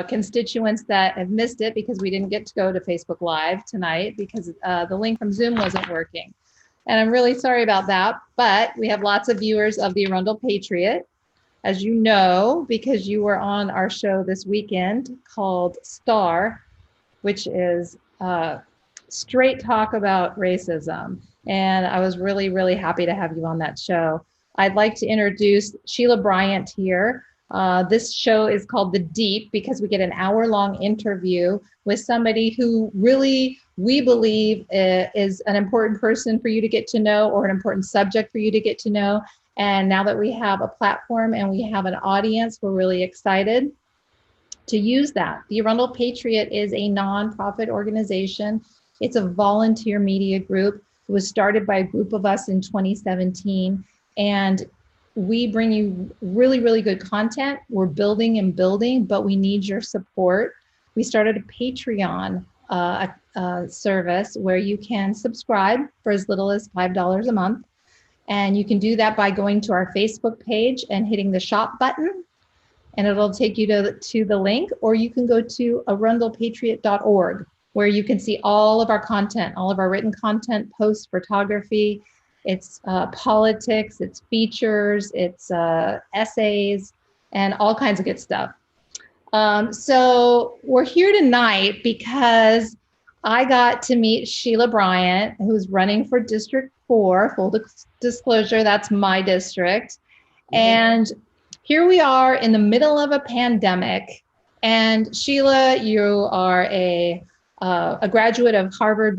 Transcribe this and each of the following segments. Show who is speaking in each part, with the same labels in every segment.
Speaker 1: constituents that have missed it because we didn't get to go to Facebook Live tonight because the link from Zoom wasn't working. And I'm really sorry about that, but we have lots of viewers of the Arundel Patriot, as you know, because you were on our show this weekend called Star, which is straight talk about racism. And I was really, really happy to have you on that show. I'd like to introduce Shelia Bryant here. This show is called The Deep because we get an hour-long interview with somebody who really, we believe is an important person for you to get to know, or an important subject for you to get to know. And now that we have a platform and we have an audience, we're really excited to use that. The Arundel Patriot is a nonprofit organization. It's a volunteer media group. It was started by a group of us in 2017. And we bring you really, really good content. We're building and building, but we need your support. We started a Patreon service where you can subscribe for as little as $5 a month. And you can do that by going to our Facebook page and hitting the shop button, and it'll take you to the link, or you can go to arundelpatriot.org, where you can see all of our content, all of our written content, posts, photography, it's politics, it's features, it's essays, and all kinds of good stuff. So we're here tonight because I got to meet Shelia Bryant, who's running for District 4. Full disclosure, that's my district. And here we are in the middle of a pandemic. And Sheila, you are a graduate of Harvard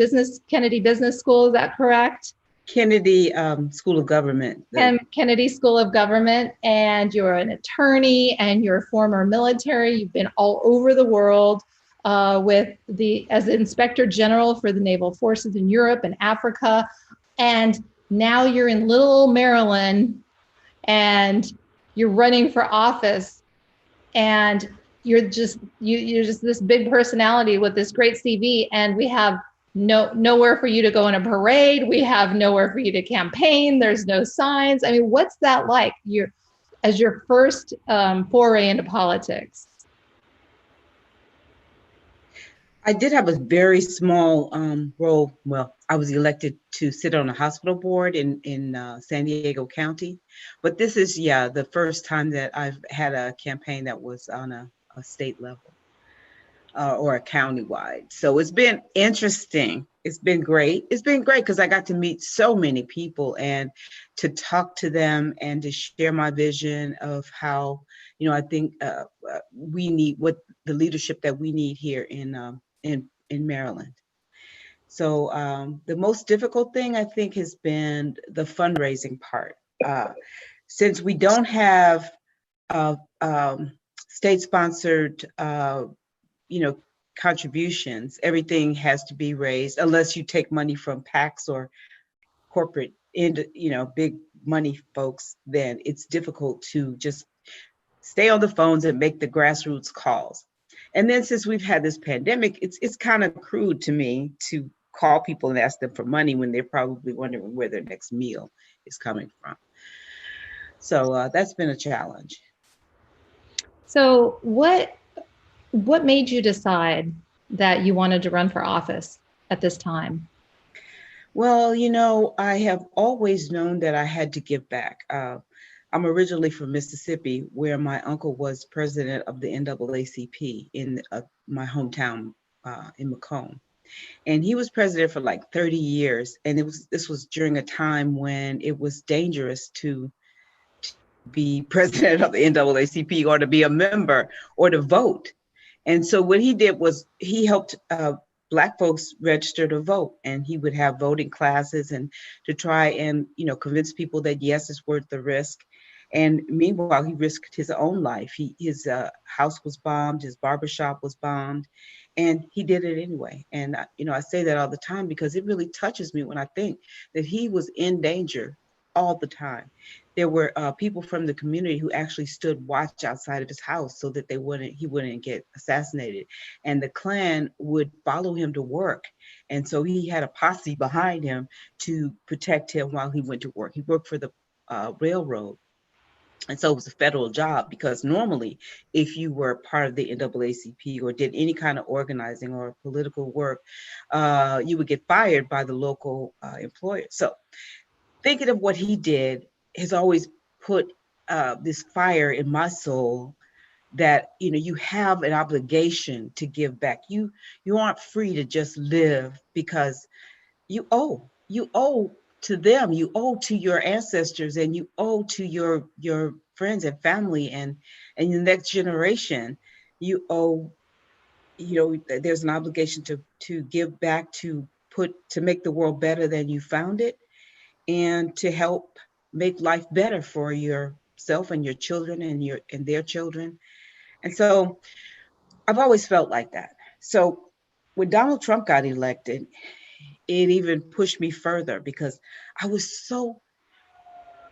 Speaker 1: Kennedy Business School, is that correct?
Speaker 2: Kennedy School of Government.
Speaker 1: Kennedy School of Government, and you're an attorney and you're former military. You've been all over the world as the Inspector General for the Naval Forces in Europe and Africa. And now you're in Little Maryland and you're running for office, and you're just this big personality with this great CV, and we have nowhere for you to go in a parade. We have nowhere for you to campaign. There's no signs. I mean, what's that like? As your first foray into politics?
Speaker 2: I did have a very small role. Well, I was elected to sit on a hospital board in San Diego County, but this is the first time that I've had a campaign that was on a state level. Or a countywide. So it's been interesting. It's been great. It's been great because I got to meet so many people and to talk to them and to share my vision of how, I think we need what the leadership that we need here in Maryland. So the most difficult thing I think has been the fundraising part. Since we don't have state-sponsored contributions, everything has to be raised unless you take money from PACs or corporate big money folks. Then it's difficult to just stay on the phones and make the grassroots calls. And then since we've had this pandemic, it's kind of crude to me to call people and ask them for money when they're probably wondering where their next meal is coming from. So that's been a challenge.
Speaker 1: So what made you decide that you wanted to run for office at this time?
Speaker 2: Well, I have always known that I had to give back. I'm originally from Mississippi, where my uncle was president of the NAACP in my hometown in Macomb. And he was president for like 30 years. And this was during a time when it was dangerous to be president of the NAACP or to be a member or to vote. And so what he did was he helped Black folks register to vote, and he would have voting classes and to try and, convince people that yes, it's worth the risk. And meanwhile, he risked his own life. His house was bombed, his barbershop was bombed, and he did it anyway. And, I say that all the time because it really touches me when I think that he was in danger all the time. There were people from the community who actually stood watch outside of his house so that he wouldn't get assassinated. And the Klan would follow him to work. And so he had a posse behind him to protect him while he went to work. He worked for the railroad. And so it was a federal job, because normally if you were part of the NAACP or did any kind of organizing or political work, you would get fired by the local employer. So thinking of what he did has always put this fire in my soul, that you have an obligation to give back. You aren't free to just live, because you owe to them, you owe to your ancestors, and you owe to your friends and family, and the next generation. You owe, there's an obligation to give back, to make the world better than you found it, and to help make life better for yourself and your children and their children. And so I've always felt like that. So when Donald Trump got elected, it even pushed me further, because I was so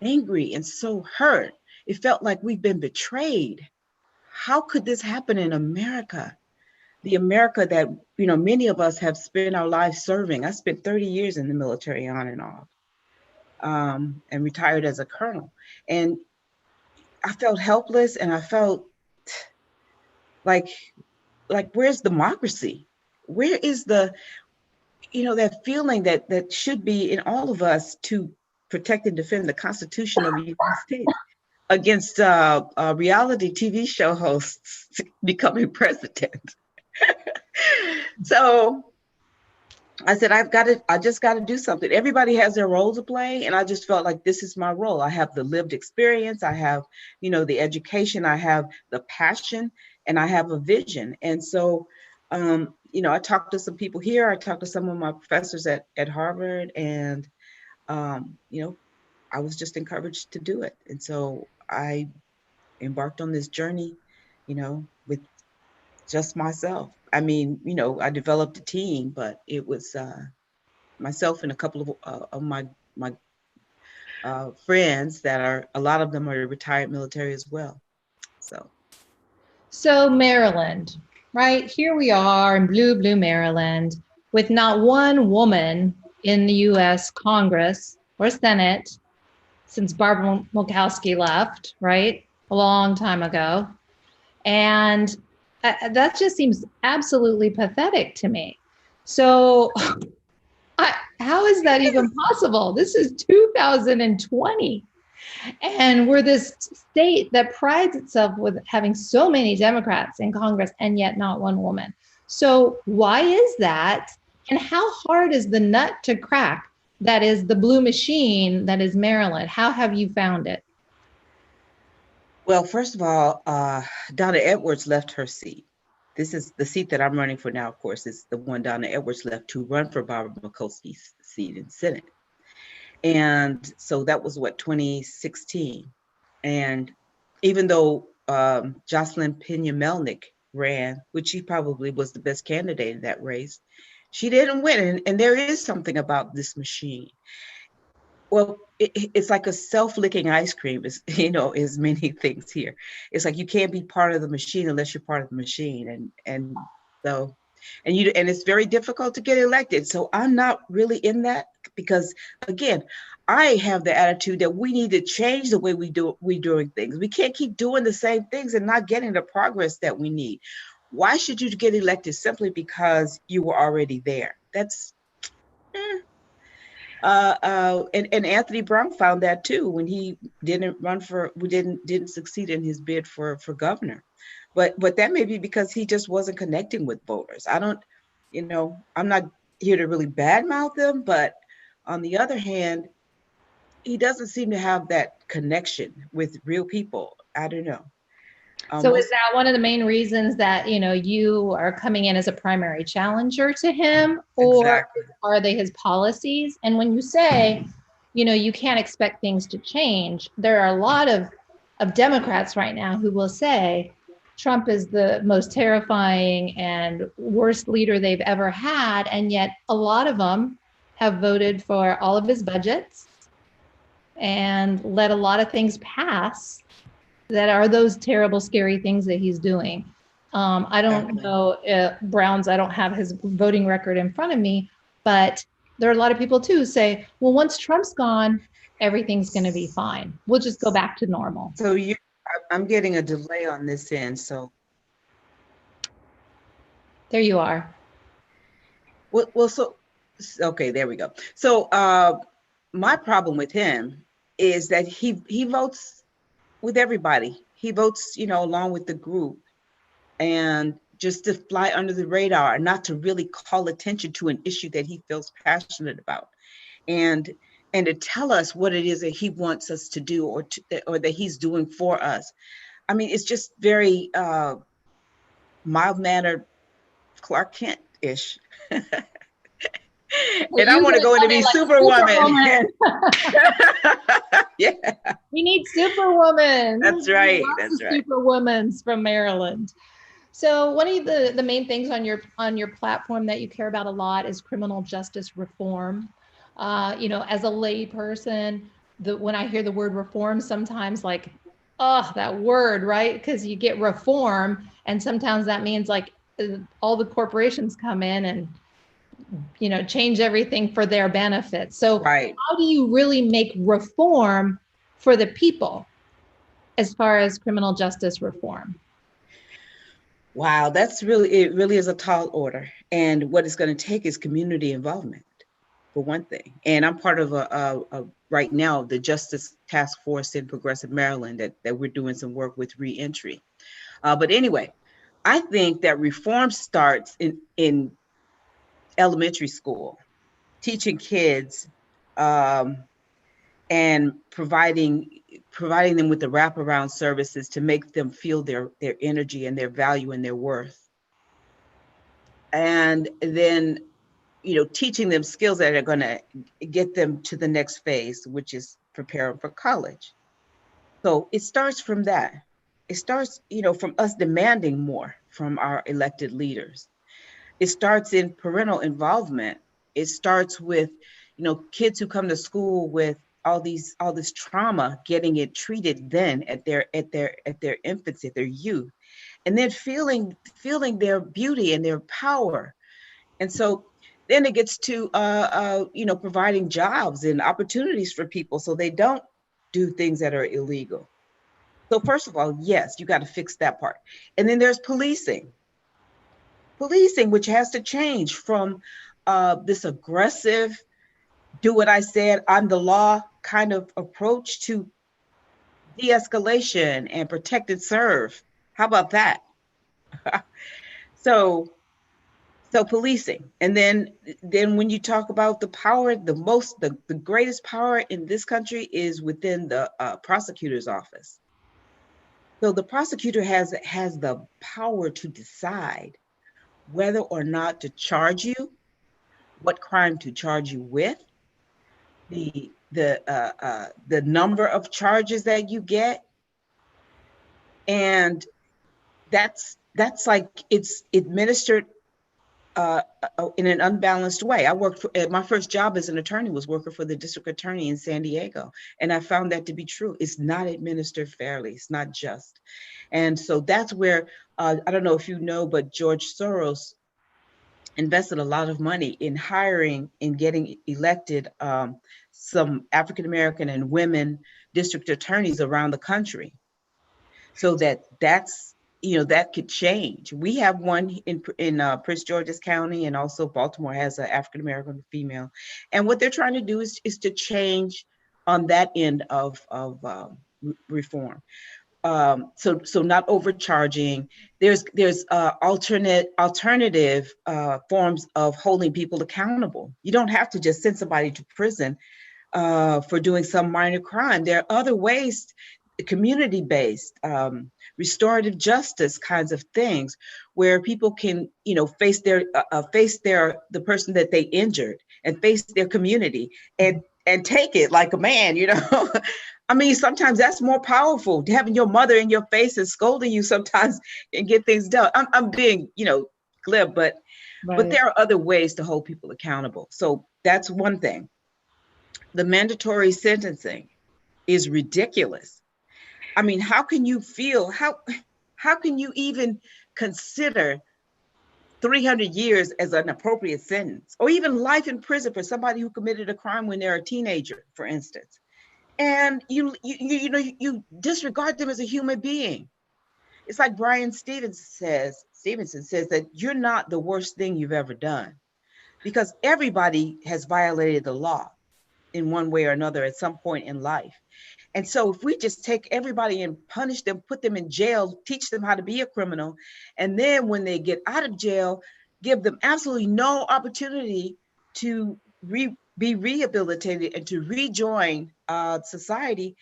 Speaker 2: angry and so hurt. It felt like we've been betrayed. How could this happen in America? The America that, many of us have spent our lives serving. I spent 30 years in the military on and off, and retired as a colonel. And I felt helpless, and I felt like, where's democracy? Where is that feeling that should be in all of us, to protect and defend the Constitution of the United States against reality TV show hosts becoming president. So I said, I just got to do something. Everybody has their role to play. And I just felt like this is my role. I have the lived experience. I have, the education. I have the passion, and I have a vision. And so, I talked to some people here. I talked to some of my professors at Harvard, and, I was just encouraged to do it. And so I embarked on this journey, with just myself. I mean, I developed a team, but it was myself and a couple of my friends a lot of them are retired military as well.
Speaker 1: So Maryland, right? Here we are in blue Maryland, with not one woman in the US Congress or Senate since Barbara Murkowski left, right? A long time ago. And that just seems absolutely pathetic to me. So how is that even possible? This is 2020. And we're this state that prides itself with having so many Democrats in Congress and yet not one woman. So why is that? And how hard is the nut to crack that is the blue machine that is Maryland? How have you found it?
Speaker 2: Well, first of all, Donna Edwards left her seat. This is the seat that I'm running for now, of course, is the one Donna Edwards left to run for Barbara Murkowski's seat in Senate. And so that was 2016. And even though Jocelyn Pena-Melnick ran, which she probably was the best candidate in that race, she didn't win. And there is something about this machine. Well, it's like a self-licking ice cream, is many things here. It's like you can't be part of the machine unless you're part of the machine. And it's very difficult to get elected. So I'm not really in that, because again, I have the attitude that we need to change the way we're doing things. We can't keep doing the same things and not getting the progress that we need. Why should you get elected simply because you were already there? That's and Anthony Brown found that too when he didn't succeed in his bid for governor. But that may be because he just wasn't connecting with voters. I'm not here to really badmouth him, but on the other hand, he doesn't seem to have that connection with real people. I don't know.
Speaker 1: So is that one of the main reasons that, you are coming in as a primary challenger to him, or
Speaker 2: Exactly.
Speaker 1: are they his policies? And when you say, you can't expect things to change, there are a lot of Democrats right now who will say Trump is the most terrifying and worst leader they've ever had. And yet a lot of them have voted for all of his budgets and let a lot of things pass that are those terrible, scary things that he's doing. I don't know Brown's, I don't have his voting record in front of me, but there are a lot of people too who say, well, once Trump's gone, everything's going to be fine. We'll just go back to normal.
Speaker 2: So I'm getting a delay on this end. So,
Speaker 1: There you are.
Speaker 2: okay, there we go. So, my problem with him is that he votes with everybody. He votes, along with the group, and just to fly under the radar, not to really call attention to an issue that he feels passionate about, and to tell us what it is that he wants us to do, or that he's doing for us. I mean, it's just very mild-mannered Clark Kent-ish. And I want to go in to be
Speaker 1: like
Speaker 2: Superwoman. Yeah,
Speaker 1: we need Superwoman.
Speaker 2: that's right.
Speaker 1: Lots
Speaker 2: That's
Speaker 1: of
Speaker 2: right.
Speaker 1: Superwomans from Maryland. So one of the main things on your platform that you care about a lot is criminal justice reform. As a lay person, when I hear the word reform, sometimes like, oh, that word, right? Because you get reform, and sometimes that means like all the corporations come in and change everything for their benefit. So
Speaker 2: Right.
Speaker 1: how do you really make reform for the people as far as criminal justice reform?
Speaker 2: Wow, it really is a tall order. And what it's going to take is community involvement, for one thing. And I'm part of right now, the Justice Task Force in Progressive Maryland that we're doing some work with reentry. But anyway, I think that reform starts in elementary school, teaching kids, and providing them with the wraparound services to make them feel their energy and their value and their worth. And then, teaching them skills that are going to get them to the next phase, which is preparing for college. So it starts from that. It starts, from us demanding more from our elected leaders. It starts in parental involvement. It starts with, kids who come to school with all this trauma, getting it treated then at their infancy, at their youth, and then feeling their beauty and their power. And so then it gets to providing jobs and opportunities for people so they don't do things that are illegal. So first of all, yes, you got to fix that part. And then there's policing, which has to change from this aggressive, do what I said, I'm the law kind of approach to de-escalation and protect and serve. How about that? So policing. And then when you talk about the power, the greatest power in this country is within the prosecutor's office. So the prosecutor has the power to decide whether or not to charge you, what crime to charge you with, the number of charges that you get, and that's like it's administered in an unbalanced way. I worked my first job as an attorney was working for the district attorney in San Diego, and I found that to be true. It's not administered fairly. It's not just, and so that's where I don't know if you know, but George Soros invested a lot of money in hiring and getting elected some African American and women district attorneys around the country, so that's that could change. We have one in Prince George's County, and also Baltimore has an African American female, and what they're trying to do is to change on that end of reform. So not overcharging. There's alternative forms of holding people accountable. You don't have to just send somebody to prison for doing some minor crime. There are other ways, community-based, restorative justice kinds of things, where people can, face the person that they injured, and face their community, and take it like a man, I mean, sometimes that's more powerful, having your mother in your face and scolding you sometimes and get things done. I'm being, glib, but there are other ways to hold people accountable. So that's one thing. The mandatory sentencing is ridiculous. I mean, how can you even consider 300 years as an appropriate sentence, or even life in prison for somebody who committed a crime when they're a teenager, for instance? and you disregard them as a human being. It's like Stevenson says that you're not the worst thing you've ever done, because everybody has violated the law in one way or another at some point in life. And so if we just take everybody and punish them, put them in jail, teach them how to be a criminal, and then when they get out of jail, give them absolutely no opportunity to be rehabilitated and to rejoin society,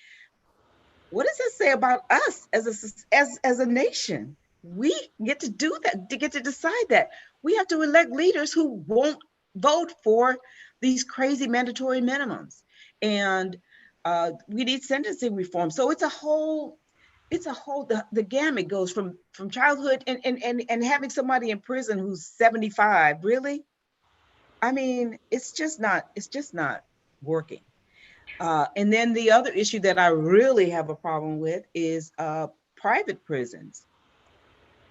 Speaker 2: what does that say about us as a nation? We get to do that, to get to decide that. We have to elect leaders who won't vote for these crazy mandatory minimums. And we need sentencing reform. So the gamut goes from childhood and having somebody in prison who's 75, really? I mean, it's just not working. And then the other issue that I really have a problem with is private prisons,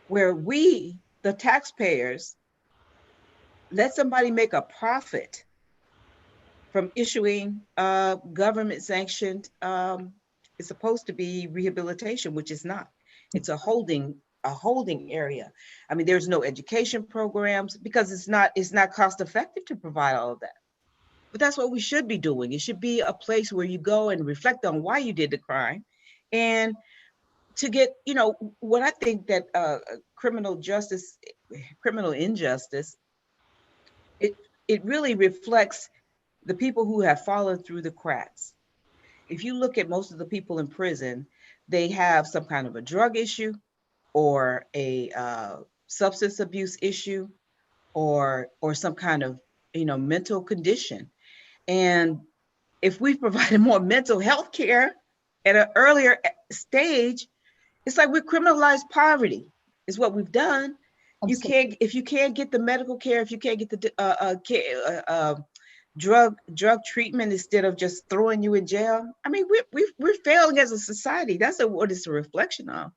Speaker 2: where we, the taxpayers, let somebody make a profit from issuing government sanctioned, it's supposed to be rehabilitation, which is not. It's a holding area. I mean, there's no education programs because it's not cost effective to provide all of that. But that's what we should be doing. It should be a place where you go and reflect on why you did the crime, and to get, what I think that criminal injustice, it really reflects the people who have fallen through the cracks. If you look at most of the people in prison, they have some kind of a drug issue or a substance abuse issue or some kind of mental condition. And if we provided more mental health care at an earlier stage, it's like we criminalized poverty, is what we've done.
Speaker 1: Absolutely.
Speaker 2: If you can't get the medical care, if you can't get the drug treatment instead of just throwing you in jail, I mean, we're failing as a society. That's what it's a reflection of.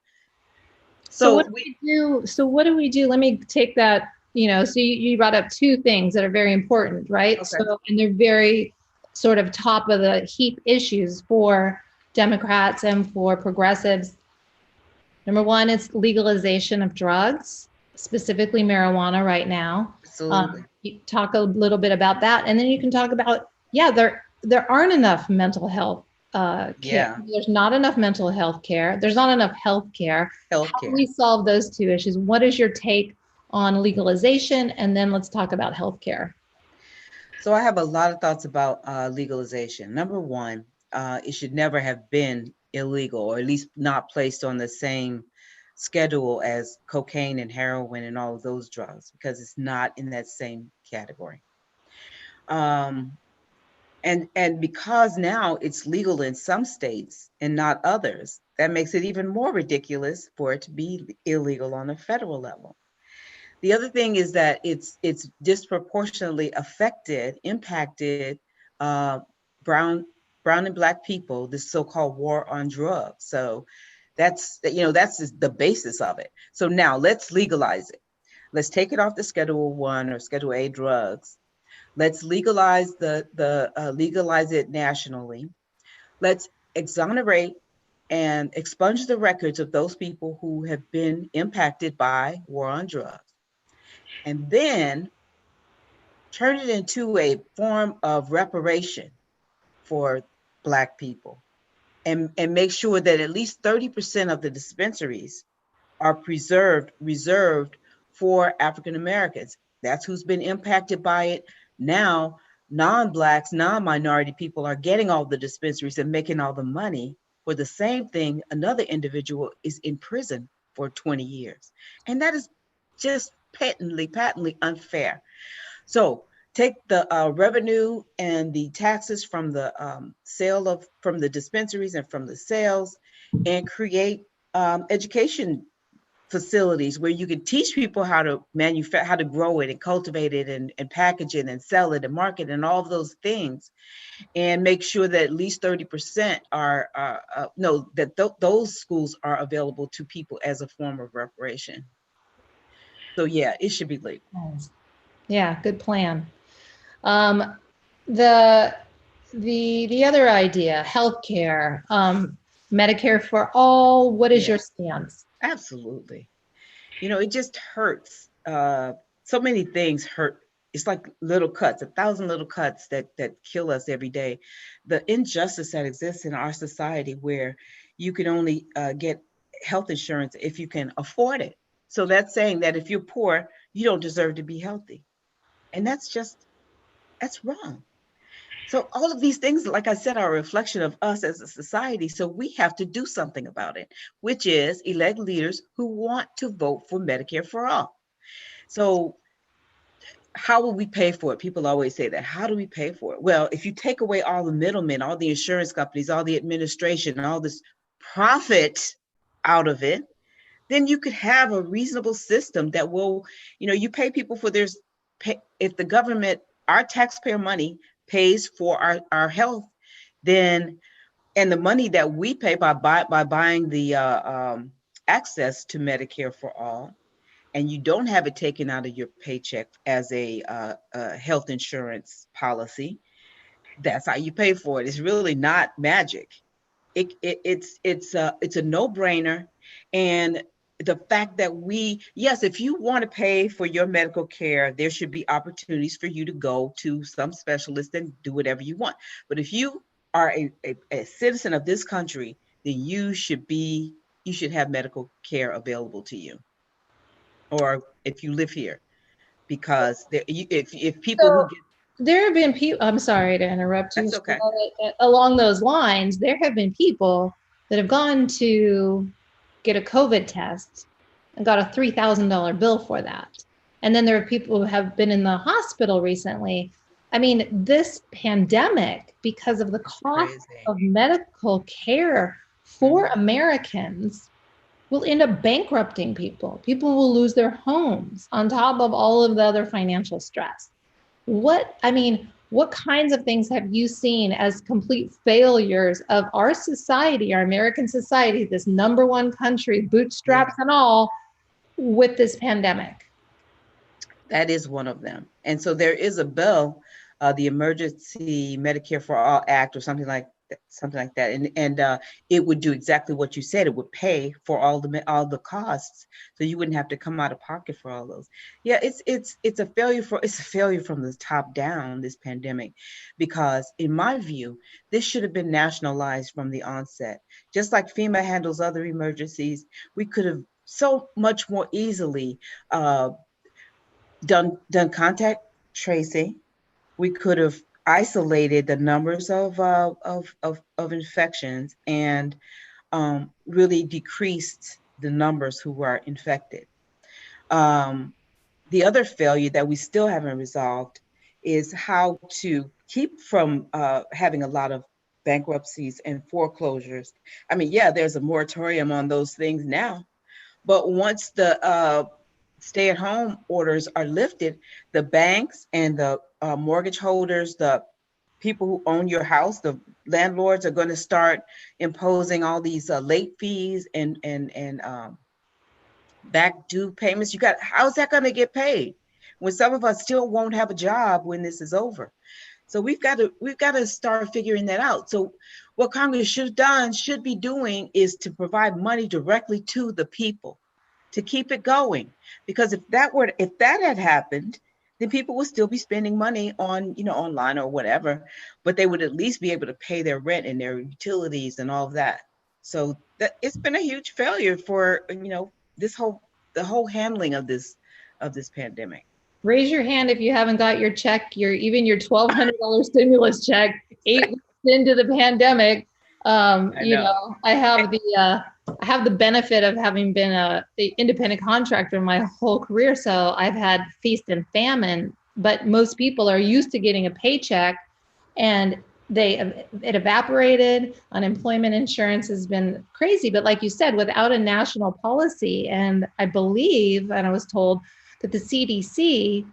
Speaker 1: So what do we do? So what do we do? Let me take that, so you brought up two things that are very important, right?
Speaker 2: Okay.
Speaker 1: So, and they're very sort of top of the heap issues for Democrats and for progressives. Number one is legalization of drugs, specifically marijuana right now.
Speaker 2: Absolutely.
Speaker 1: You talk a little bit about that, and then you can talk about, there aren't enough mental health care.
Speaker 2: Yeah.
Speaker 1: There's not enough mental health care. There's not enough health care. How do we solve those two issues? What is your take on legalization? And then let's talk about health care.
Speaker 2: So I have a lot of thoughts about legalization. Number one, it should never have been illegal, or at least not placed on the same schedule as cocaine and heroin and all of those drugs, because it's not in that same category. And because now it's legal in some states and not others, that makes it even more ridiculous for it to be illegal on a federal level. The other thing is that it's disproportionately impacted brown and Black people, this so-called war on drugs. So that's the basis of it. So now let's legalize it. Let's take it off the Schedule 1 or Schedule A drugs. Let's legalize legalize it nationally. Let's exonerate and expunge the records of those people who have been impacted by war on drugs, and then turn it into a form of reparation for Black people, and make sure that at least 30% of the dispensaries are reserved for African Americans. That's who's been impacted by it. Now, non-Blacks, non-minority people are getting all the dispensaries and making all the money for the same thing. Another individual is in prison for 20 years. And that is just patently unfair. So take the revenue and the taxes from the from the dispensaries and from the sales, and create education facilities where you can teach people how to how to grow it and cultivate it and package it and sell it and market and all of those things, and make sure that at least 30% are those schools are available to people as a form of reparation. So yeah, it should be legal.
Speaker 1: Yeah, good plan. The the other idea, healthcare, Medicare for all, what is
Speaker 2: Yeah,
Speaker 1: your stance?
Speaker 2: absolutely. It just hurts. So many things hurt. It's like little cuts, 1,000 little cuts that kill us every day. The injustice that exists in our society, where you can only get health insurance if you can afford it. So that's saying that if you're poor, you don't deserve to be healthy, and that's wrong. So all of these things, like I said, are a reflection of us as a society. So we have to do something about it, which is elect leaders who want to vote for Medicare for all. So how will we pay for it? People always say that. How do we pay for it? Well, if you take away all the middlemen, all the insurance companies, all the administration, all this profit out of it, then you could have a reasonable system that will, you pay people for their, if the government, our taxpayer money pays for our health, then, and the money that we pay by buying the access to Medicare for all, and you don't have it taken out of your paycheck as a health insurance policy, that's how you pay for it. It's really not magic. It's a no-brainer. And the fact that yes, if you want to pay for your medical care, there should be opportunities for you to go to some specialist and do whatever you want. But if you are a citizen of this country, then you should have medical care available to you, or if you live here, because if people who
Speaker 1: So
Speaker 2: get,
Speaker 1: there have been people, I'm sorry to interrupt you,
Speaker 2: that's okay.
Speaker 1: Sheila, along those lines, there have been people that have gone to get a COVID test and got a $3,000 bill for that. And then there are people who have been in the hospital recently. I mean, this pandemic, because of the
Speaker 2: It's
Speaker 1: cost
Speaker 2: crazy.
Speaker 1: of medical care for
Speaker 2: Mhm.
Speaker 1: Americans, will end up bankrupting people. People will lose their homes on top of all of the other financial stress. What kinds of things have you seen as complete failures of our society, our American society, this number one country,
Speaker 2: Yeah.
Speaker 1: bootstraps and all, with this pandemic?
Speaker 2: That is one of them. And so there is a bill, the Emergency Medicare for All Act, or something like that. And it would do exactly what you said. It would pay for all the costs, so you wouldn't have to come out of pocket for all those. Yeah, it's a failure from the top down, this pandemic, because in my view, this should have been nationalized from the onset. Just like FEMA handles other emergencies, we could have so much more easily done contact tracing. We could have isolated the numbers of infections, and really decreased the numbers who are infected. Um, the other failure that we still haven't resolved is how to keep from having a lot of bankruptcies and foreclosures. I mean, yeah, there's a moratorium on those things now, but once the stay-at-home orders are lifted, the banks and the mortgage holders, the people who own your house, the landlords, are going to start imposing all these late fees and back due payments. How's that going to get paid when some of us still won't have a job when this is over? So we've got to start figuring that out. So what Congress should be doing, is to provide money directly to the people to keep it going. Because if that had happened, then people would still be spending money on, online or whatever, but they would at least be able to pay their rent and their utilities and all of that. So that it's been a huge failure for, the whole handling of this pandemic.
Speaker 1: Raise your hand if you haven't got your check, your $1,200 stimulus check 8 weeks into the pandemic.
Speaker 2: I know.
Speaker 1: I have the benefit of having been a independent contractor my whole career, so I've had feast and famine. But most people are used to getting a paycheck, and it evaporated. Unemployment insurance has been crazy, but like you said, without a national policy, and I believe, and I was told that the CDC,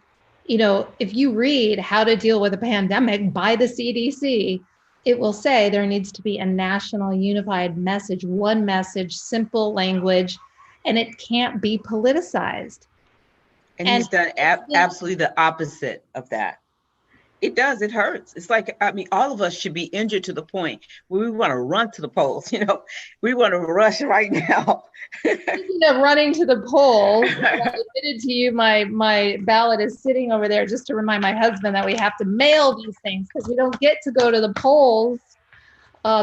Speaker 1: if you read How to Deal with a Pandemic by the CDC, it will say there needs to be a national unified message, one message, simple language, and it can't be politicized.
Speaker 2: And
Speaker 1: And
Speaker 2: he's done absolutely the opposite of that. It does. It hurts. It's like, I mean, all of us should be injured to the point where we want to run to the polls. We want to rush right now.
Speaker 1: Speaking of running to the polls, I admitted to you my ballot is sitting over there just to remind my husband that we have to mail these things because we don't get to go to the polls.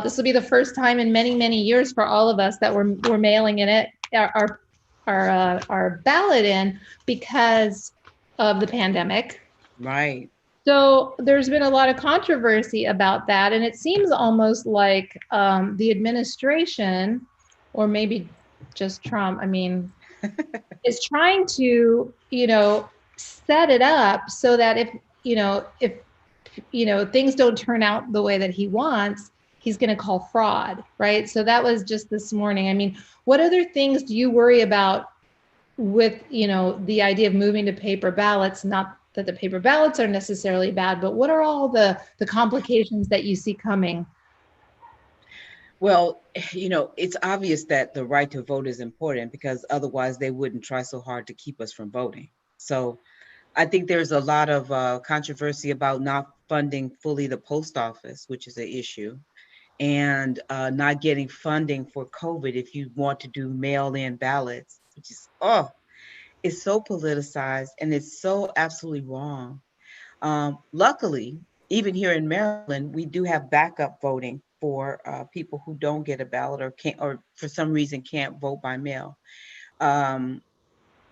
Speaker 1: This will be the first time in many, many years for all of us that we're mailing in it our ballot in because of the pandemic.
Speaker 2: Right.
Speaker 1: So there's been a lot of controversy about that, and it seems almost like the administration, or maybe just Trump, I mean, is trying to, set it up so that if things don't turn out the way that he wants, he's going to call fraud, right? So that was just this morning. I mean, what other things do you worry about with, the idea of moving to paper ballots? Not that the paper ballots are necessarily bad, but what are all the complications that you see coming?
Speaker 2: Well, it's obvious that the right to vote is important because otherwise they wouldn't try so hard to keep us from voting. So I think there's a lot of controversy about not funding fully the post office, which is an issue, and not getting funding for COVID if you want to do mail-in ballots, which is, it's so politicized and it's so absolutely wrong. Luckily, even here in Maryland, we do have backup voting for people who don't get a ballot or can't, or for some reason can't vote by mail. Um,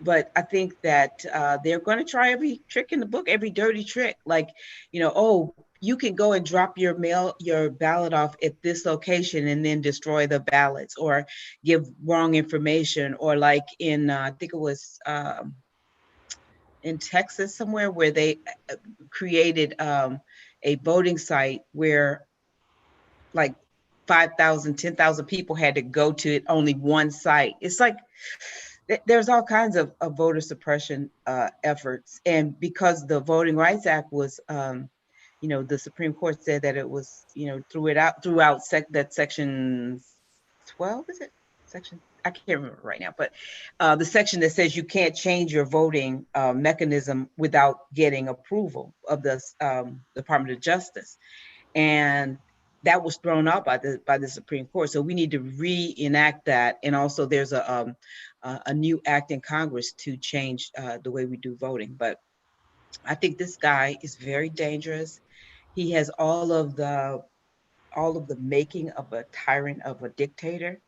Speaker 2: but I think that they're going to try every trick in the book, every dirty trick. Like, oh, you can go and drop your ballot off at this location and then destroy the ballots or give wrong information. Or like in, I think it was in Texas somewhere where they created a voting site where like 5,000, 10,000 people had to go to it, only one site. It's like, there's all kinds of voter suppression efforts. And because the Voting Rights Act was, the Supreme Court said that it was, throughout that section 12, is it? Section, I can't remember right now, but the section that says you can't change your voting mechanism without getting approval of the Department of Justice. And that was thrown out by the Supreme Court. So we need to reenact that. And also there's a new act in Congress to change the way we do voting. But I think this guy is very dangerous. He has all of the making of a tyrant, of a dictator.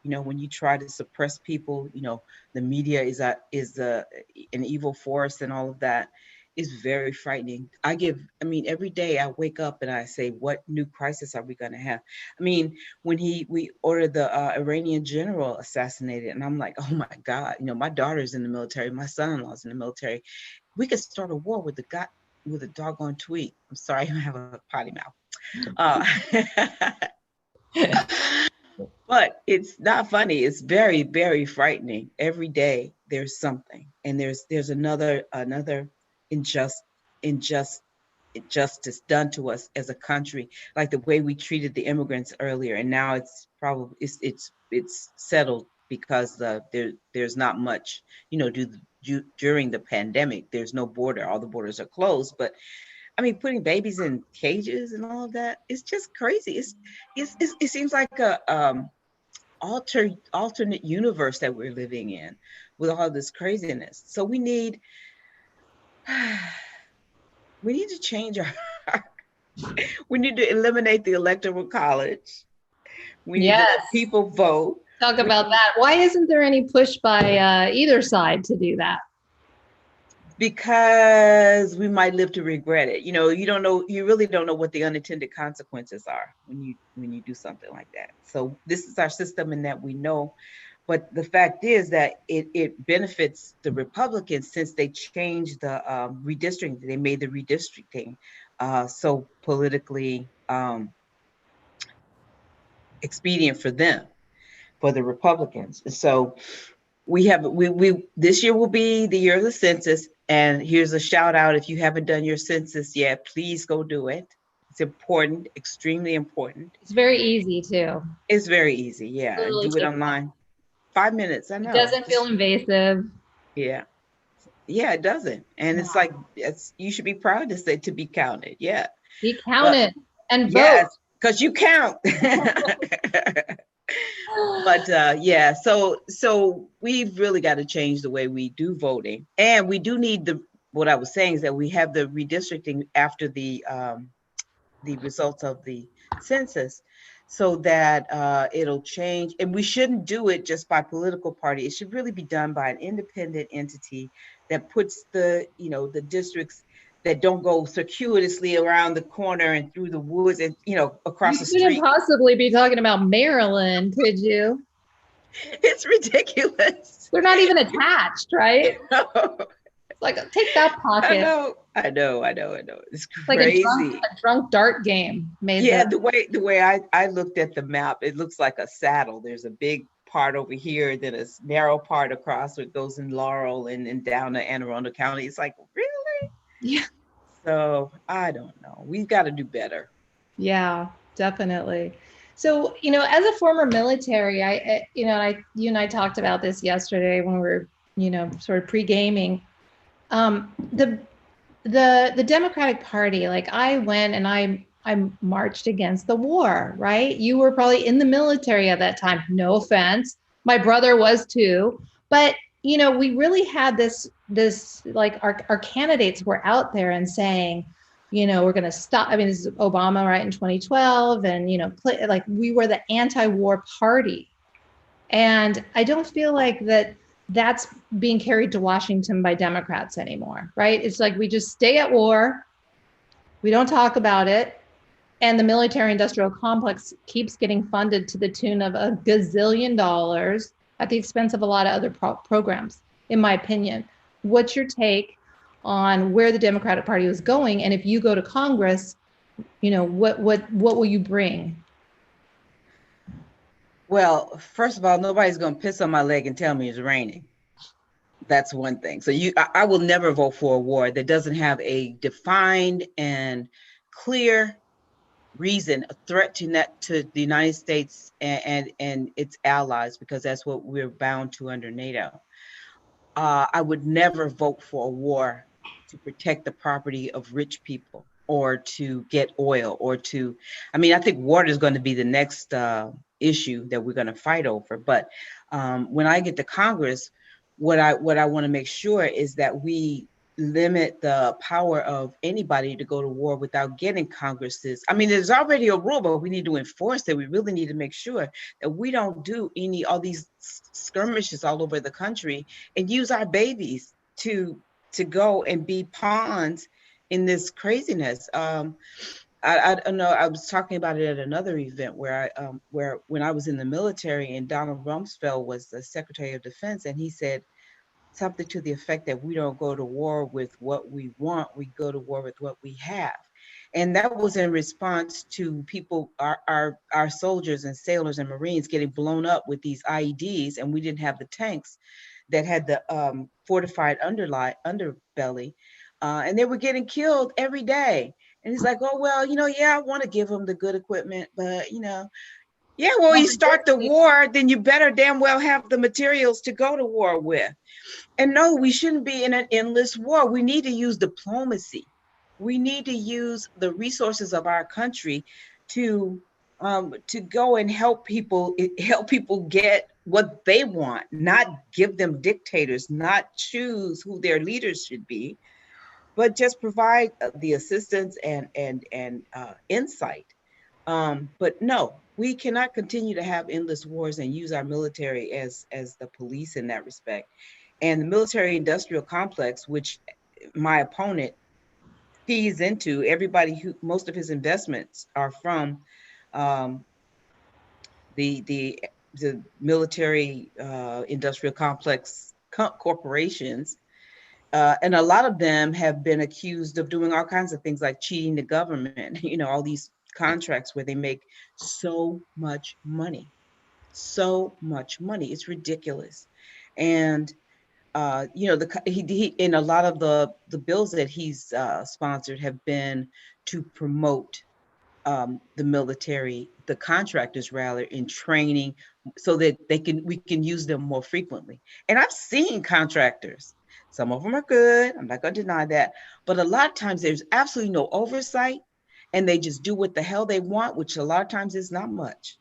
Speaker 2: When you try to suppress people, the media is an evil force, and all of that is very frightening. Every day I wake up and I say, what new crisis are we going to have? I mean, when we ordered the Iranian general assassinated, and I'm like, oh my God, my daughter's in the military, my son-in-law's in the military. We could start a war with a doggone tweet. I'm sorry, I have a potty mouth. But it's not funny. It's very, very frightening. Every day there's something, and there's another injustice done to us as a country, like the way we treated the immigrants earlier, and now it's probably it's settled because there's not much, during the pandemic. There's no border. All the borders are closed, but I mean, putting babies in cages and all of that, it's just crazy. It seems like a alternate universe that we're living in with all this craziness. So we need to change we need to eliminate the electoral college. We need to let people vote.
Speaker 1: Talk about that. Why isn't there any push by either side to do that?
Speaker 2: Because we might live to regret it. You really don't know what the unintended consequences are when you do something like that. So this is our system in that we know, but the fact is that it benefits the Republicans since they changed the redistricting. They made the redistricting so politically expedient for them, for the Republicans. So we this year will be the year of the census. And here's a shout out. If you haven't done your census yet, please go do it. It's important, extremely important.
Speaker 1: It's very easy too.
Speaker 2: It's very easy. Yeah. Do it online. 5 minutes. I know.
Speaker 1: It doesn't feel invasive.
Speaker 2: Yeah. Yeah, it doesn't. And it's like, you should be proud to say to be counted. Yeah.
Speaker 1: Be
Speaker 2: But
Speaker 1: counted and vote.
Speaker 2: yes, because you count. But yeah, so we've really got to change the way we do voting. And we do need what I was saying is that we have the redistricting after the results of the census, so that it'll change. And we shouldn't do it just by political party. It should really be done by an independent entity that puts the districts that don't go circuitously around the corner and through the woods and across
Speaker 1: You
Speaker 2: the
Speaker 1: couldn't
Speaker 2: street.
Speaker 1: possibly be talking about Maryland, could you?
Speaker 2: It's ridiculous.
Speaker 1: They're not even attached, right?
Speaker 2: I
Speaker 1: It's like, take that pocket.
Speaker 2: know, I know, I know, I know. It's
Speaker 1: It's like
Speaker 2: crazy.
Speaker 1: a drunk dart game made
Speaker 2: Yeah,
Speaker 1: the.
Speaker 2: the way I looked at the map, it looks like a saddle. There's a big part over here, then a narrow part across where it goes in Laurel and down to Anne Arundel County. It's like, really?
Speaker 1: Yeah.
Speaker 2: So I don't know. We've got to do better.
Speaker 1: Yeah, definitely. So, as a former military, you and I talked about this yesterday when we were, sort of pre-gaming. The Democratic Party, like I went and I marched against the war, right? You were probably in the military at that time. No offense. My brother was too. But we really had this like our candidates were out there and saying, we're going to stop. I mean, this is Obama, right, in 2012. And, like we were the anti-war party. And I don't feel like that's being carried to Washington by Democrats anymore, right? It's like we just stay at war. We don't talk about it. And the military industrial complex keeps getting funded to the tune of a gazillion dollars at the expense of a lot of other programs, in my opinion. What's your take on where the Democratic Party was going? And if you go to Congress, what will you bring?
Speaker 2: Well, first of all, nobody's going to piss on my leg and tell me it's raining. That's one thing. So I will never vote for a war that doesn't have a defined and clear reason, a threat to the United States and its allies, because that's what we're bound to under NATO. I would never vote for a war to protect the property of rich people or to get oil I think water is going to be the next issue that we're going to fight over. But when I get to Congress, what I want to make sure is that we limit the power of anybody to go to war without getting Congress's. I mean, there's already a rule, but we need to enforce it. We really need to make sure that we don't do all these skirmishes all over the country and use our babies to go and be pawns in this craziness. I don't know. I was talking about it at another event where when I was in the military and Donald Rumsfeld was the Secretary of Defense, and he said something to the effect that we don't go to war with what we want, we go to war with what we have. And that was in response to people, our soldiers and sailors and Marines getting blown up with these IEDs, and we didn't have the tanks that had the fortified underbelly, and they were getting killed every day. And he's like, oh, well, yeah, I want to give them the good equipment, but, yeah, well, you start the war, then you better damn well have the materials to go to war with. And no, we shouldn't be in an endless war. We need to use diplomacy. We need to use the resources of our country to go and help people get what they want, not give them dictators, not choose who their leaders should be, but just provide the assistance and insight. But no, we cannot continue to have endless wars and use our military as the police in that respect. And the military industrial complex, which my opponent feeds into, most of his investments are from the military industrial complex corporations. And a lot of them have been accused of doing all kinds of things like cheating the government, all these contracts where they make so much money. It's ridiculous. And he in a lot of the bills that he's sponsored have been to promote the military, the contractors rather, in training so that we can use them more frequently. And I've seen contractors Some of them are good. I'm not going to deny that. But a lot of times there's absolutely no oversight, and they just do what the hell they want, which a lot of times is not much.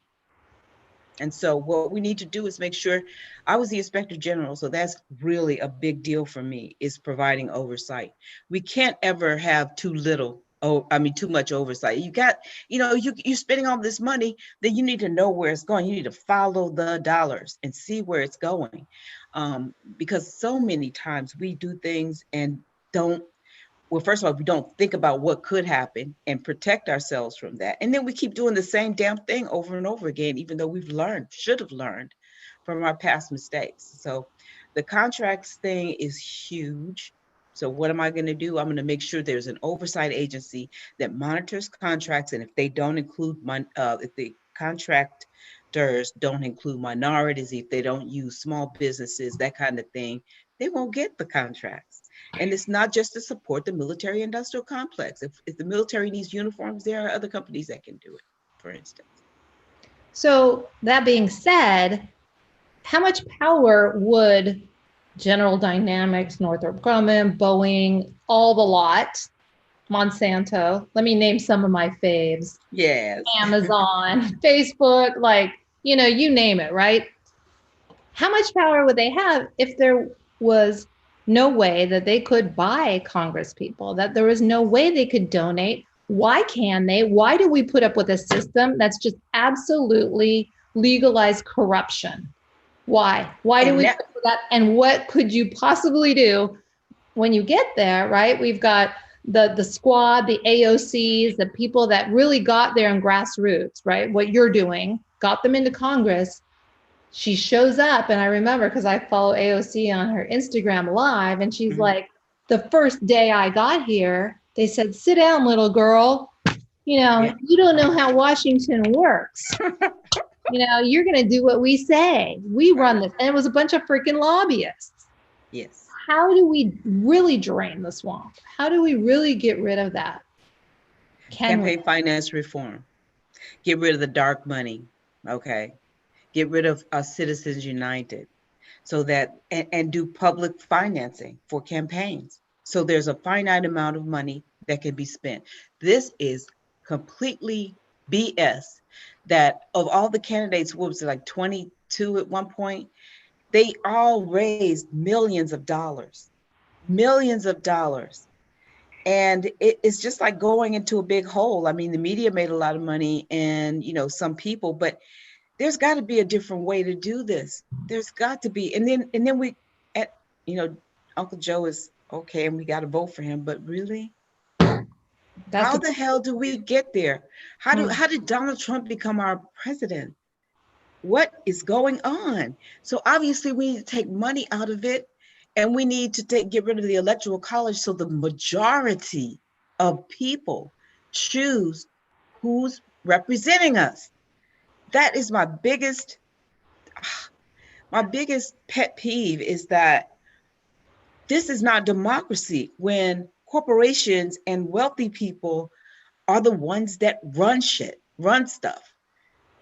Speaker 2: And so what we need to do is make sure. I was the inspector general, so that's really a big deal for me, is providing oversight. We can't ever have too little, too much oversight. You got, you're spending all this money, then you need to know where it's going. You need to follow the dollars and see where it's going. Because so many times we do things and don't, well, first of all, we don't think about what could happen and protect ourselves from that. And then we keep doing the same damn thing over and over again, even though should have learned from our past mistakes. So the contracts thing is huge. So what am I going to do? I'm going to make sure there's an oversight agency that monitors contracts. And if they don't include if the contractors don't include minorities, if they don't use small businesses, that kind of thing, they won't get the contracts. And it's not just to support the military industrial complex. If the military needs uniforms, there are other companies that can do it, for instance.
Speaker 1: So that being said, how much power would General Dynamics, Northrop Grumman, Boeing, all the lot, Monsanto, let me name some of my faves.
Speaker 2: Yes.
Speaker 1: Amazon, Facebook, like, you name it, right? How much power would they have if there was no way that they could buy Congress people, that there was no way they could donate? Why can they? Why do we put up with a system that's just absolutely legalized corruption? Why? Why do we put up with that? And what could you possibly do when you get there, right? We've got the squad, the AOCs, the people that really got there in grassroots, right? What you're doing, got them into Congress. She shows up, and I remember because I follow AOC on her Instagram live, and she's like, the first day I got here, they said, sit down, little girl. You don't know how Washington works. You're going to do what we say. We run this. And it was a bunch of freaking lobbyists.
Speaker 2: Yes.
Speaker 1: How do we really drain the swamp? How do we really get rid of that?
Speaker 2: Campaign finance reform. Get rid of the dark money. Okay. Get rid of Citizens United, so that and do public financing for campaigns. So there's a finite amount of money that can be spent. This is completely BS. That of all the candidates, what was it, like 22 at one point? They all raised millions of dollars. And it's just like going into a big hole. I mean, the media made a lot of money, and some people, but there's got to be a different way to do this. There's got to be. And then we, Uncle Joe is okay, and we got to vote for him. But really, how the hell do we get there? How did Donald Trump become our president? What is going on? So obviously we need to take money out of it, and we need to get rid of the electoral college, so the majority of people choose who's representing us. That is my biggest pet peeve, is that this is not democracy when corporations and wealthy people are the ones that run stuff.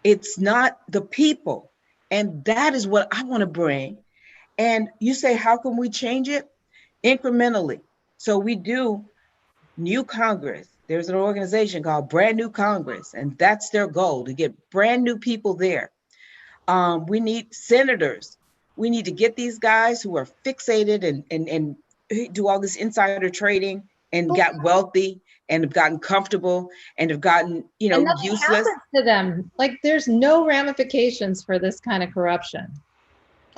Speaker 2: It's not the people. And that is what I want to bring. And you say, how can we change it? Incrementally. So we do new Congress. There's an organization called Brand New Congress, and that's their goal, to get brand new people there. We need senators. We need to get these guys who are fixated and do all this insider trading and got wealthy and have gotten comfortable and have gotten, useless.
Speaker 1: To them. Like, there's no ramifications for this kind of corruption.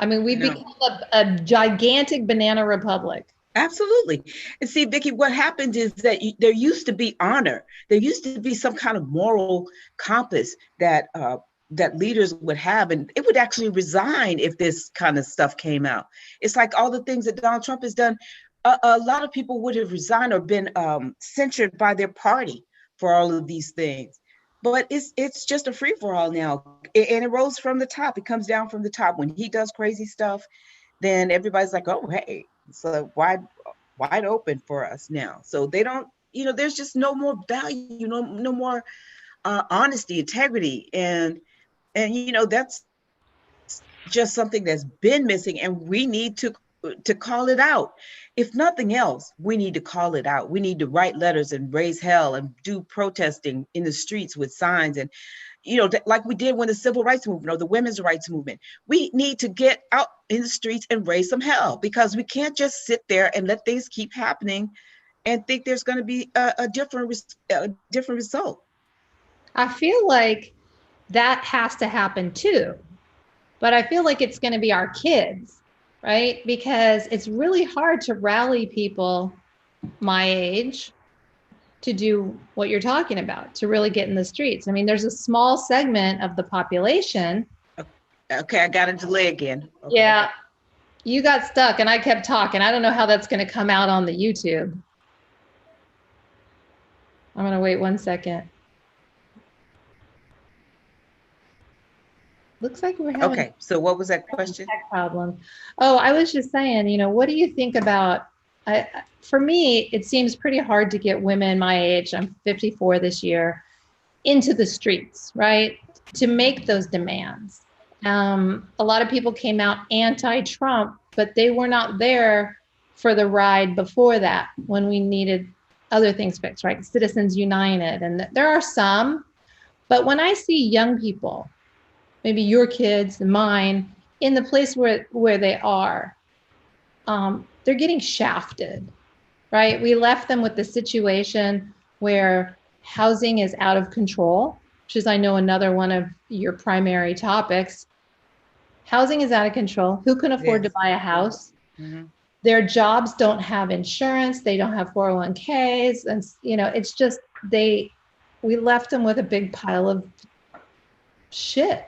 Speaker 1: I mean, we've become a gigantic banana republic.
Speaker 2: Absolutely. And see, Vicki, what happened is that there used to be honor. There used to be some kind of moral compass that leaders would have, and it would actually resign if this kind of stuff came out. It's like all the things that Donald Trump has done. A lot of people would have resigned or been censured by their party for all of these things. But it's just a free-for-all now, and it rolls from the top. It comes down from the top. When he does crazy stuff, then everybody's like, oh, hey, so wide open for us now. So they don't, there's just no more value, no more honesty, integrity, and that's just something that's been missing, and we need to to call it out. If nothing else, we need to call it out. We need to write letters and raise hell and do protesting in the streets with signs, and like we did when the civil rights movement or the women's rights movement. We need to get out in the streets and raise some hell, because we can't just sit there and let things keep happening and think there's going to be a different result.
Speaker 1: I feel like that has to happen too. But I feel like it's going to be our kids, right? Because it's really hard to rally people my age to do what you're talking about, to really get in the streets. I mean, there's a small segment of the population.
Speaker 2: Okay, I got a delay again. Okay.
Speaker 1: Yeah, you got stuck and I kept talking. I don't know how that's going to come out on the YouTube. I'm going to wait 1 second. Looks like we're having
Speaker 2: Okay, so what was that question?
Speaker 1: tech problem. Oh, I was just saying, what do you think about, for me, it seems pretty hard to get women my age, I'm 54 this year, into the streets, right? To make those demands. A lot of people came out anti-Trump, but they were not there for the ride before that when we needed other things fixed, right? Citizens United, and there are some, but when I see young people, maybe your kids and mine, in the place where they are, they're getting shafted, right? We left them with the situation where housing is out of control, which is, I know, another one of your primary topics. Housing is out of control. Who can afford to buy a house? Mm-hmm. Their jobs don't have insurance. They don't have 401ks. And, it's just, we left them with a big pile of shit.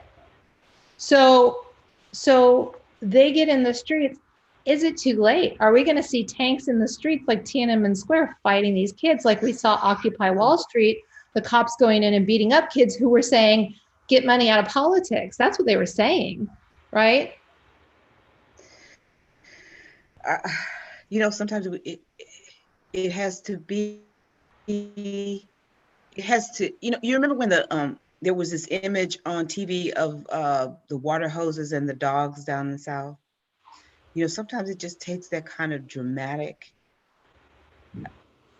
Speaker 1: So they get in the streets. Is it too late? Are we going to see tanks in the streets like Tiananmen Square fighting these kids like we saw Occupy Wall Street, the cops going in and beating up kids who were saying, get money out of politics? That's what they were saying, right?
Speaker 2: Sometimes it has to be, you remember when there was this image on TV of the water hoses and the dogs down in the South? Sometimes it just takes that kind of dramatic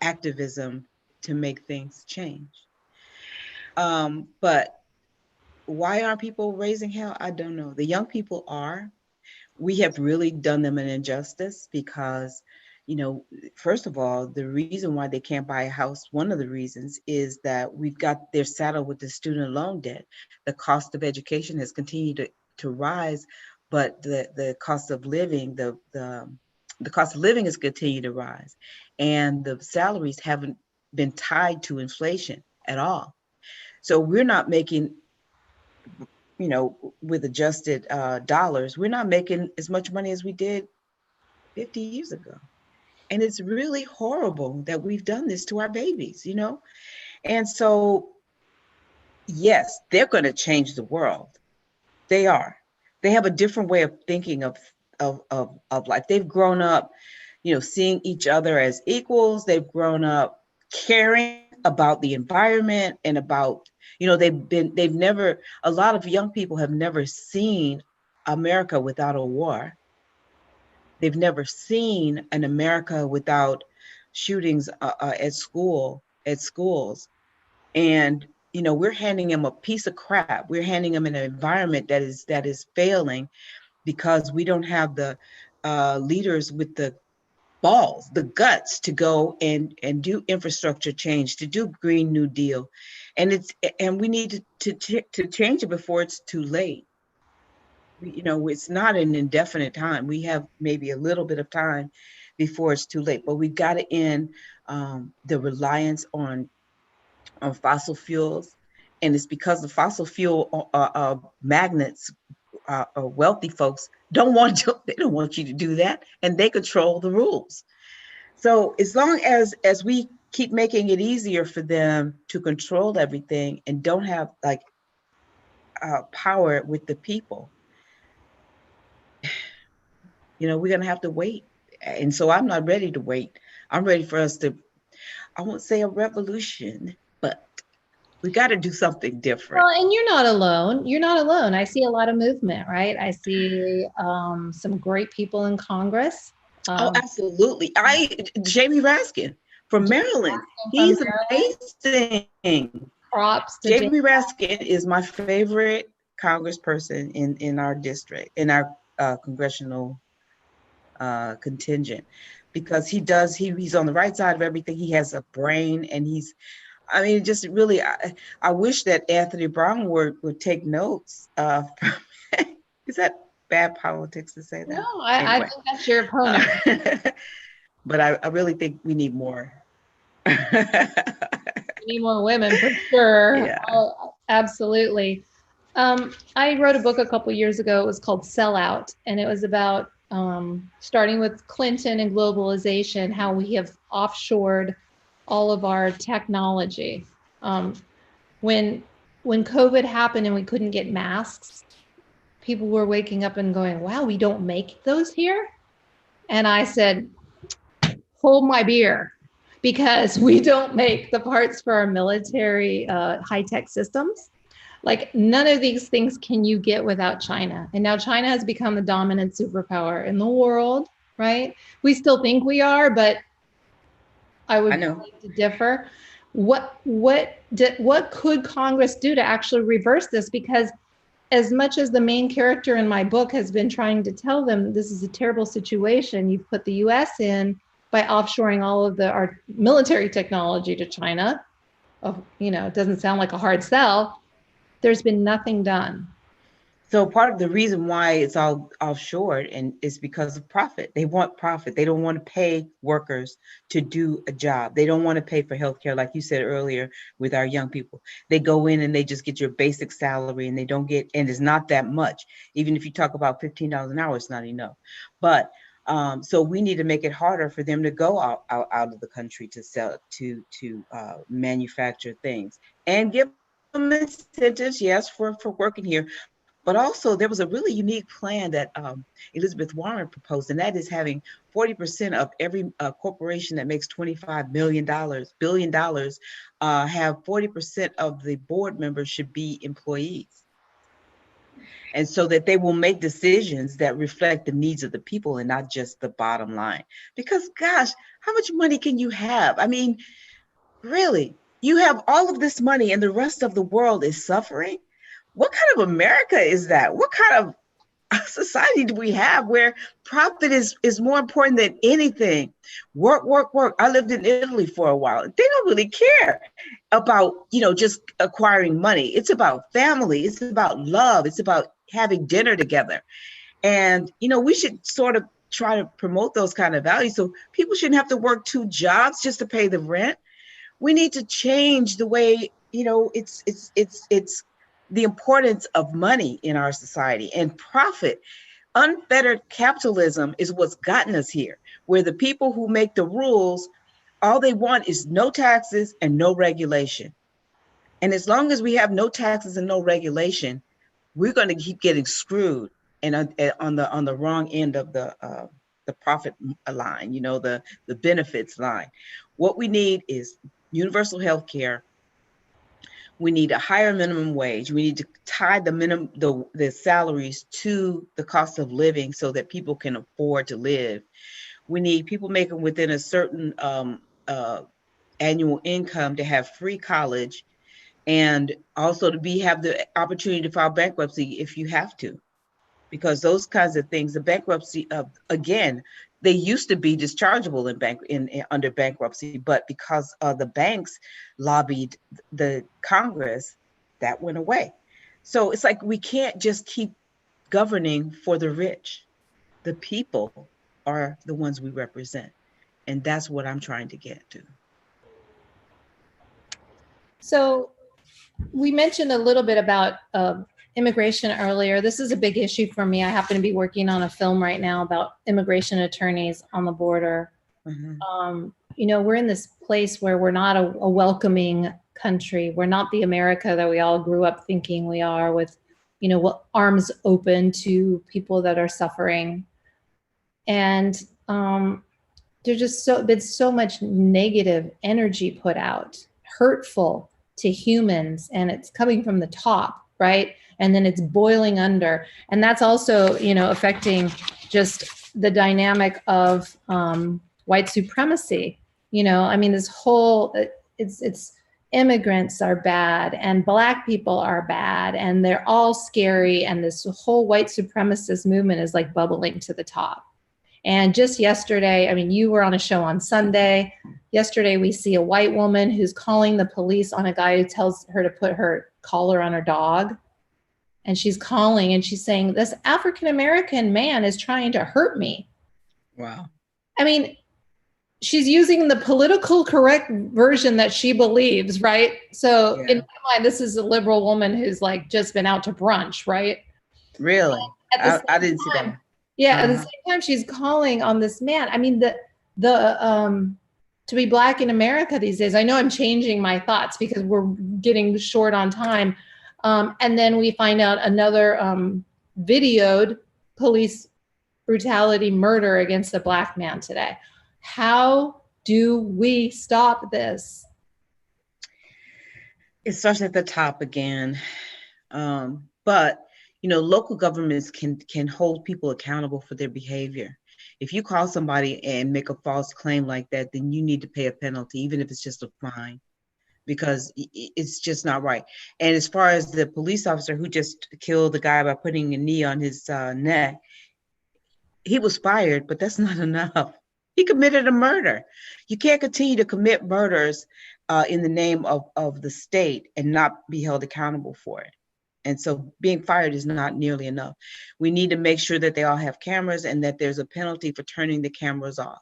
Speaker 2: activism to make things change. But why aren't people raising hell? I don't know. The young people are. We have really done them an injustice because, first of all, the reason why they can't buy a house, one of the reasons is that they're saddled with the student loan debt. The cost of education has continued to rise, but the cost of living, the cost of living has continued to rise, and the salaries haven't been tied to inflation at all. So we're not making, with adjusted dollars, we're not making as much money as we did 50 years ago. And it's really horrible that we've done this to our babies, And so, yes, they're going to change the world. They are. They have a different way of thinking of life. They've grown up, seeing each other as equals. They've grown up caring about the environment and about, a lot of young people have never seen America without a war. They've never seen an America without shootings at schools. And, we're handing them a piece of crap. We're handing them an environment that is failing because we don't have the leaders with the balls, the guts to go and do infrastructure change, to do Green New Deal. And we need to change it before it's too late. It's not an indefinite time. We have maybe a little bit of time before it's too late, but we've got to end the reliance on fossil fuels. And it's because the fossil fuel magnets, wealthy folks, they don't want you to do that, and they control the rules. So as long as we keep making it easier for them to control everything and don't have power with the people, we're going to have to wait. And so I'm not ready to wait. I'm ready for us to, I won't say a revolution, but We got to do something different.
Speaker 1: Well, and you're not alone. You're not alone. I see a lot of movement, right? I see some great people in Congress.
Speaker 2: Oh,
Speaker 1: Um,
Speaker 2: absolutely. Jamie Raskin from Maryland.
Speaker 1: from
Speaker 2: He's
Speaker 1: Maryland,
Speaker 2: amazing.
Speaker 1: props to Jane.
Speaker 2: Jamie Raskin is my favorite congressperson in our district, in our congressional contingent, because he's on the right side of everything. He has a brain, and I mean, just really, I wish that Anthony Brown would take notes. Is that bad politics to say
Speaker 1: No,
Speaker 2: that?
Speaker 1: I
Speaker 2: Anyway,
Speaker 1: think that's your opponent.
Speaker 2: but I really think we need more.
Speaker 1: We need more women for sure.
Speaker 2: Yeah.
Speaker 1: Oh, absolutely. I wrote a book a couple years ago. It was called Sellout, and it was about starting with Clinton and globalization, how we have offshored all of our technology. Um, when when COVID happened and we couldn't get masks, people were waking up and going, "Wow, we don't make those here." And I said, "Hold my beer," because we don't make the parts for our military high-tech systems. Like none of these things can you get without China. And now China has become the dominant superpower in the world, right? We still think we are, but I
Speaker 2: I
Speaker 1: would
Speaker 2: know.
Speaker 1: like to differ. What could Congress do to actually reverse this? Because as much as the main character in my book has been trying to tell them this is a terrible situation, you've put the US in by offshoring all of our military technology to China. It doesn't sound like a hard sell. There's been nothing done.
Speaker 2: So part of the reason why it's all offshore and is because of profit. They want profit. They don't want to pay workers to do a job. They don't want to pay for healthcare, like you said earlier with our young people. They go in and they just get your basic salary, and they don't get, and it's not that much. Even if you talk about $15 an hour, it's not enough. But so we need to make it harder for them to go out of the country to sell, to manufacture things, and give them incentives, yes, for working here. But also, there was a really unique plan that Elizabeth Warren proposed, and that is having 40% of every corporation that makes $25 billion, have 40% of the board members should be employees. And so that they will make decisions that reflect the needs of the people and not just the bottom line. Because, gosh, how much money can you have? I mean, really, you have all of this money and the rest of the world is suffering? What kind of America is that? What kind of society do we have where profit is more important than anything? Work, work, work. I lived in Italy for a while. They don't really care about, just acquiring money. It's about family. It's about love. It's about having dinner together. And, we should sort of try to promote those kind of values. So people shouldn't have to work two jobs just to pay the rent. We need to change the way, it's the importance of money in our society and profit. Unfettered capitalism is what's gotten us here, where the people who make the rules, all they want is no taxes and no regulation. And as long as we have no taxes and no regulation, we're going to keep getting screwed and on the wrong end of the profit line, the benefits line. What we need is universal health care. We need a higher minimum wage. We need to tie the salaries to the cost of living so that people can afford to live. We need people making within a certain annual income to have free college, and also to have the opportunity to file bankruptcy if you have to, because those kinds of things, the bankruptcy again, they used to be dischargeable under bankruptcy, but because the banks lobbied the Congress, that went away. So it's like we can't just keep governing for the rich. The people are the ones we represent, and that's what I'm trying to get to.
Speaker 1: So we mentioned a little bit about immigration earlier. This is a big issue for me. I happen to be working on a film right now about immigration attorneys on the border. Mm-hmm. We're in this place where we're not a welcoming country. We're not the America that we all grew up thinking we are, with, arms open to people that are suffering. And there's just been so much negative energy put out, hurtful to humans, and it's coming from the top, right? And then it's boiling under. And that's also, affecting just the dynamic of white supremacy. This whole, it's immigrants are bad and Black people are bad and they're all scary. And this whole white supremacist movement is like bubbling to the top. And just yesterday, you were on a show on Sunday. Yesterday, we see a white woman who's calling the police on a guy who tells her to put her collar on her dog. And she's calling and she's saying, this African-American man is trying to hurt me.
Speaker 2: Wow.
Speaker 1: She's using the political correct version that she believes, right? So in my mind, this is a liberal woman who's like just been out to brunch, right?
Speaker 2: Really? I didn't see that.
Speaker 1: Yeah, at the same time, she's calling on this man. To be Black in America these days, I know I'm changing my thoughts because we're getting short on time. And then we find out another videoed police brutality murder against a Black man today. How do we stop this?
Speaker 2: It starts at the top again. But local governments can hold people accountable for their behavior. If you call somebody and make a false claim like that, then you need to pay a penalty, even if it's just a fine, because it's just not right. And as far as the police officer who just killed the guy by putting a knee on his neck, he was fired, but that's not enough. He committed a murder. You can't continue to commit murders in the name of the state and not be held accountable for it. And so being fired is not nearly enough. We need to make sure that they all have cameras and that there's a penalty for turning the cameras off.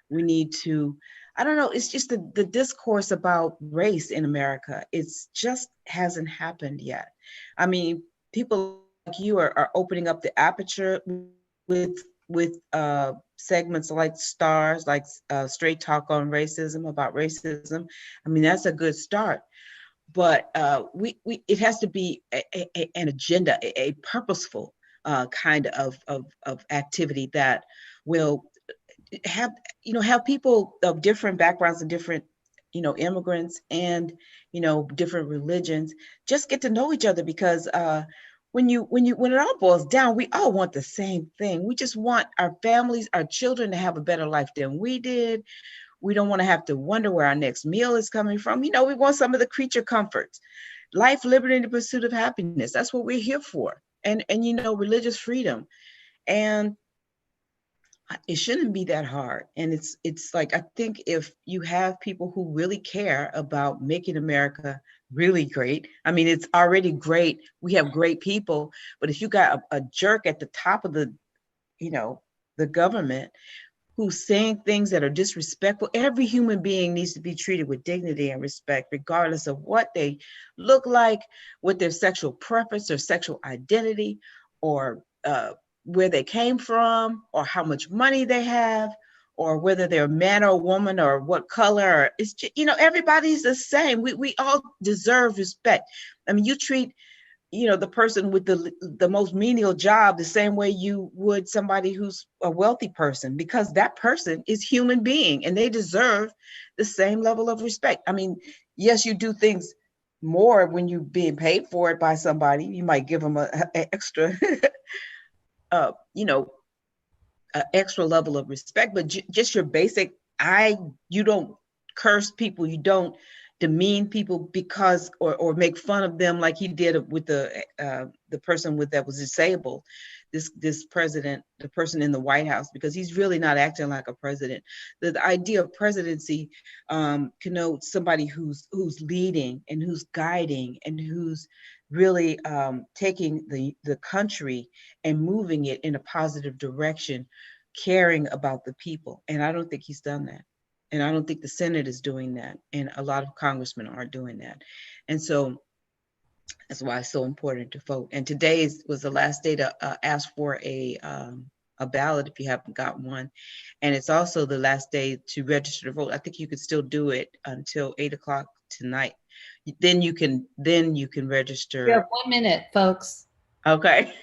Speaker 2: We need to, I don't know, it's just the discourse about race in America. It's just hasn't happened yet. People like you are opening up the aperture with segments like Stars, like Straight Talk on Racism, about racism. That's a good start. But it has to be an agenda, a purposeful kind of activity that will have people of different backgrounds and different immigrants and different religions just get to know each other, because when it all boils down, we all want the same thing. We just want our families, our children to have a better life than we did. We don't want to have to wonder where our next meal is coming from. We want some of the creature comforts, life, liberty, and the pursuit of happiness. That's what we're here for. And religious freedom. And it shouldn't be that hard. And it's like, I think if you have people who really care about making America really great, it's already great. We have great people, but if you got a jerk at the top of the government who's saying things that are disrespectful, every human being needs to be treated with dignity and respect, regardless of what they look like, what their sexual preference or sexual identity, or where they came from, or how much money they have, or whether they're a man or a woman, or what color. It's just, everybody's the same. We all deserve respect. You treat the person with the most menial job the same way you would somebody who's a wealthy person, because that person is human being and they deserve the same level of respect. Yes, you do things more when you're being paid for it by somebody. You might give them an extra extra level of respect, but just your basic, you don't curse people, you don't demean people because or make fun of them like he did with the person that was disabled, this president, the person in the White House, because he's really not acting like a president. The idea of presidency connotes somebody who's leading and who's guiding and who's really taking the country and moving it in a positive direction, caring about the people. And I don't think he's done that. And I don't think the Senate is doing that. And a lot of congressmen aren't doing that. And so that's why it's so important to vote. And today was the last day to ask for a ballot if you haven't got one. And it's also the last day to register to vote. I think you could still do it until 8 o'clock tonight. Then you can register.
Speaker 1: You have 1 minute, folks.
Speaker 2: Okay.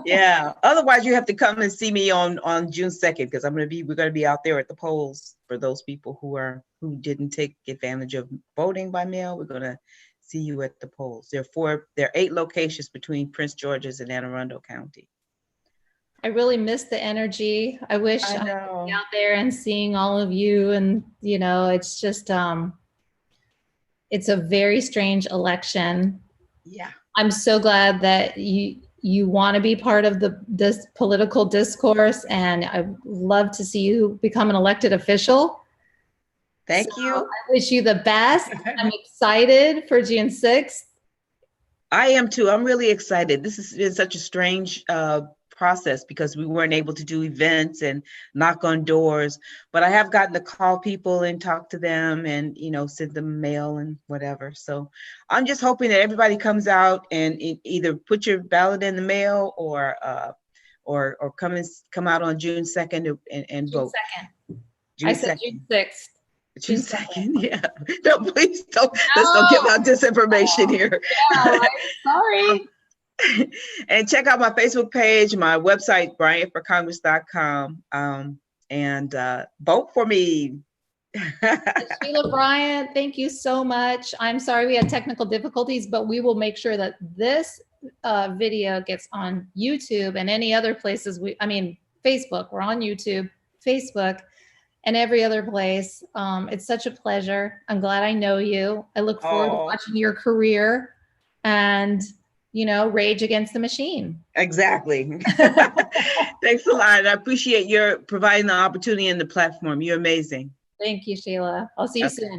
Speaker 2: Yeah. Otherwise, you have to come and see me on June 2nd, because we're gonna be out there at the polls for those people who didn't take advantage of voting by mail. We're gonna see you at the polls. There are 8 locations between Prince George's and Anne Arundel County.
Speaker 1: I really miss the energy. I wish
Speaker 2: I
Speaker 1: I could be
Speaker 2: know.
Speaker 1: out there and seeing all of you. And, it's just, it's a very strange election.
Speaker 2: Yeah.
Speaker 1: I'm so glad that you want to be part of this political discourse, and I love to see you become an elected official.
Speaker 2: Thank
Speaker 1: So
Speaker 2: you.
Speaker 1: I wish you the best. I'm excited for June 6th.
Speaker 2: I am too. I'm really excited. This has been such a strange process because we weren't able to do events and knock on doors, but I have gotten to call people and talk to them and, send them mail and whatever. So I'm just hoping that everybody comes out and either put your ballot in the mail or come out on June 2nd and
Speaker 1: June
Speaker 2: vote.
Speaker 1: 2nd.
Speaker 2: June
Speaker 1: I said
Speaker 2: 2nd.
Speaker 1: June 6th.
Speaker 2: June 2nd, yeah. No, please don't. Let's don't give out disinformation here.
Speaker 1: Yeah, right. Sorry.
Speaker 2: And check out my Facebook page, my website, bryantforcongress.com, and vote for me.
Speaker 1: Shelia Bryant, thank you so much. I'm sorry we had technical difficulties, but we will make sure that this video gets on YouTube and any other places. Facebook. We're on YouTube, Facebook, and every other place. It's such a pleasure. I'm glad I know you. I look forward to watching your career and, rage against the machine.
Speaker 2: Exactly. Thanks a lot. I appreciate your providing the opportunity and the platform. You're amazing.
Speaker 1: Thank you, Sheila. I'll see you soon.